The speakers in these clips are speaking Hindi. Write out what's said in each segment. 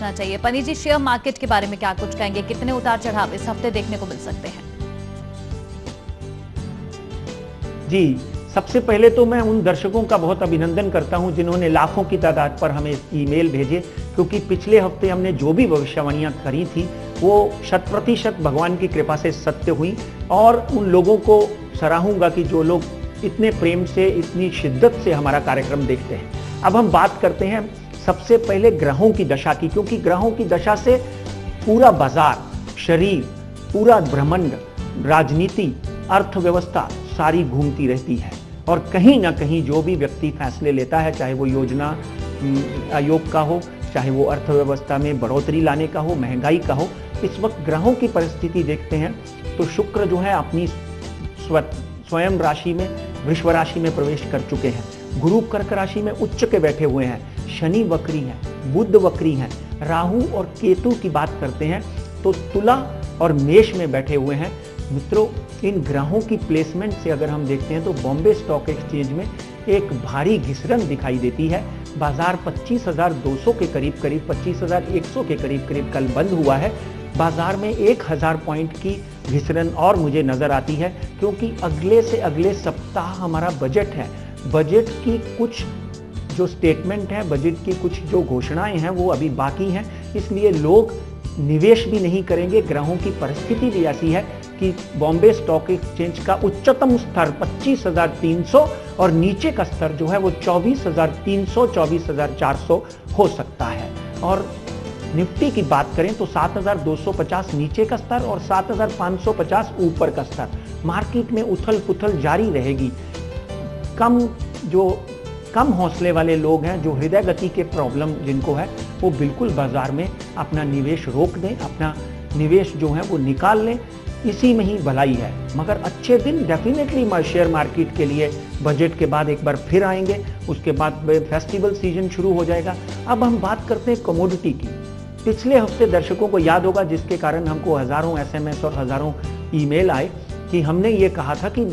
चाहिए। पनी जी, शेयर मार्केट के बारे में क्या कुछ कहेंगे? कितने उतार चढ़ाव इस हफ्ते देखने को मिल सकते हैं? जी, सबसे पहले तो मैं उन दर्शकों का बहुत अभिनंदन करता हूं जिन्होंने लाखों की तादाद पर हमें ईमेल भेजे, क्योंकि पिछले हफ्ते हमने जो भी भविष्यवाणियां करी थी वो 100% भगवान की कृपा से सत्य हुई। और उन लोगों को सराहूंगा कि जो लोग इतने प्रेम से, इतनी शिद्दत से हमारा कार्यक्रम देखते हैं। अब हम बात करते हैं सबसे पहले ग्रहों की दशा की, क्योंकि ग्रहों की दशा से पूरा बाजार, शरीर, पूरा ब्रह्मांड, राजनीति, अर्थव्यवस्था सारी घूमती रहती है। और कहीं ना कहीं जो भी व्यक्ति फैसले लेता है, चाहे वो योजना आयोग का हो, चाहे वो अर्थव्यवस्था में बढ़ोतरी लाने का हो, महंगाई का हो, इस वक्त ग्रहों की परिस्थिति देखते हैं तो शुक्र जो है अपनी स्वयं राशि में, वृषभ राशि में प्रवेश कर चुके हैं। गुरु कर्क राशि में उच्च के बैठे हुए हैं, शनि वक्री हैं, बुध वक्री हैं, राहु और केतु की बात करते हैं तो तुला और मेष में बैठे हुए हैं। मित्रों, इन ग्रहों की प्लेसमेंट से अगर हम देखते हैं तो बॉम्बे स्टॉक एक्सचेंज में एक भारी घिसरन दिखाई देती है। बाजार 25,200 के करीब 25,100 के करीब कल बंद हुआ है। बाजार में 1,000 पॉइंट की घिसरन और मुझे नजर आती है, क्योंकि अगले से अगले सप्ताह हमारा बजट है। बजट की कुछ जो स्टेटमेंट है, बजट की कुछ जो घोषणाएं हैं वो अभी बाकी हैं, इसलिए लोग निवेश भी नहीं करेंगे। ग्रहों की परिस्थिति भी ऐसी है कि बॉम्बे स्टॉक एक्सचेंज का उच्चतम स्तर 25,300 और नीचे का स्तर जो है वो 24,300, 24,400 हो सकता है। और निफ्टी की बात करें तो 7,250 नीचे का स्तर और 7,550 ऊपर का स्तर। मार्केट में उथल पुथल जारी रहेगी। कम हौसले वाले लोग हैं, जो हृदय गति के प्रॉब्लम जिनको है, वो बिल्कुल बाजार में अपना निवेश रोक दें, अपना निवेश जो है वो निकाल लें, इसी में ही भलाई है। मगर अच्छे दिन डेफिनेटली शेयर मार्केट के लिए बजट के बाद एक बार फिर आएंगे, उसके बाद फेस्टिवल सीजन शुरू हो जाएगा। अब हम बात करते हैं कमोडिटी की। पिछले हफ्ते दर्शकों को याद होगा, जिसके कारण हमको हजारों SMS और हजारों ईमेल आए, कि हमने ये कहा था कि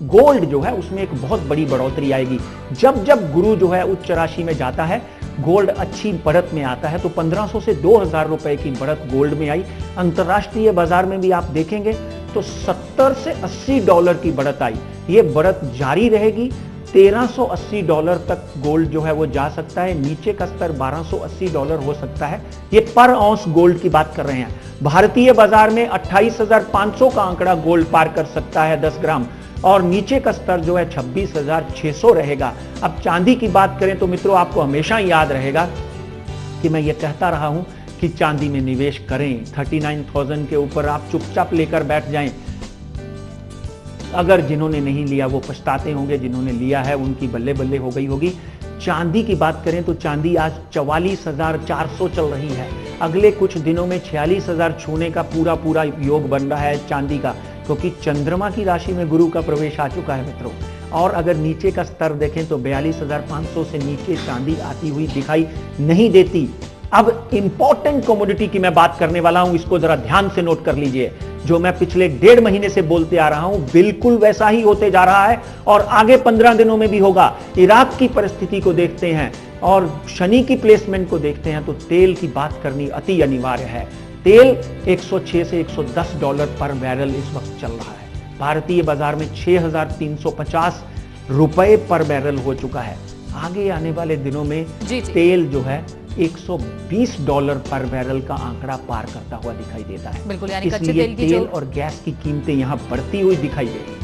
गोल्ड जो है उसमें एक बहुत बड़ी बढ़ोतरी आएगी। जब जब गुरु जो है उच्च राशि में जाता है, गोल्ड अच्छी बढ़त में आता है। तो 1,500 से 2,000 रुपए की बढ़त गोल्ड में आई। अंतर्राष्ट्रीय बाजार में भी आप देखेंगे तो 70 से $80 की बढ़त आई। ये बढ़त जारी रहेगी। $1,380 तक गोल्ड जो है वो जा सकता है। नीचे का स्तर $1,280 हो सकता है। ये पर औंस गोल्ड की बात कर रहे हैं। भारतीय बाजार में 28,500 का आंकड़ा गोल्ड पार कर सकता है 10 ग्राम, और नीचे का स्तर जो है 26,600 रहेगा। अब चांदी की बात करें तो मित्रों, आपको हमेशा याद रहेगा कि मैं ये कहता रहा हूं कि चांदी में निवेश करें। 39,000 के ऊपर आप चुपचाप लेकर बैठ जाएं। अगर जिन्होंने नहीं लिया वो पछताते होंगे, जिन्होंने लिया है उनकी बल्ले बल्ले हो गई होगी। चांदी की बात करें तो चांदी आज 44,400 चल रही है। अगले कुछ दिनों में 46,000 छूने का पूरा योग बन रहा है चांदी का, क्योंकि चंद्रमा की राशि में गुरु का प्रवेश आ चुका है मित्रों। और अगर नीचे का स्तर देखें तो 42,500 से नीचे चांदी आती हुई दिखाई नहीं देती। अब इंपॉर्टेंट कमोडिटी की मैं बात करने वाला हूं, इसको जरा ध्यान से नोट कर लीजिए। जो मैं पिछले 1.5 महीने से बोलते आ रहा हूं, बिल्कुल वैसा ही होते जा रहा है और आगे 15 दिनों में भी होगा। इराक की परिस्थिति को देखते हैं और शनि की प्लेसमेंट को देखते हैं तो तेल की बात करनी अति अनिवार्य है। तेल 106 से $110 पर बैरल इस वक्त चल रहा है। भारतीय बाजार में 6,350 रुपए पर बैरल हो चुका है। आगे आने वाले दिनों में तेल जो है $120 पर बैरल का आंकड़ा पार करता हुआ दिखाई देता है। बिल्कुल, यानी इसलिए तेल और गैस की कीमतें यहां बढ़ती हुई दिखाई देती है।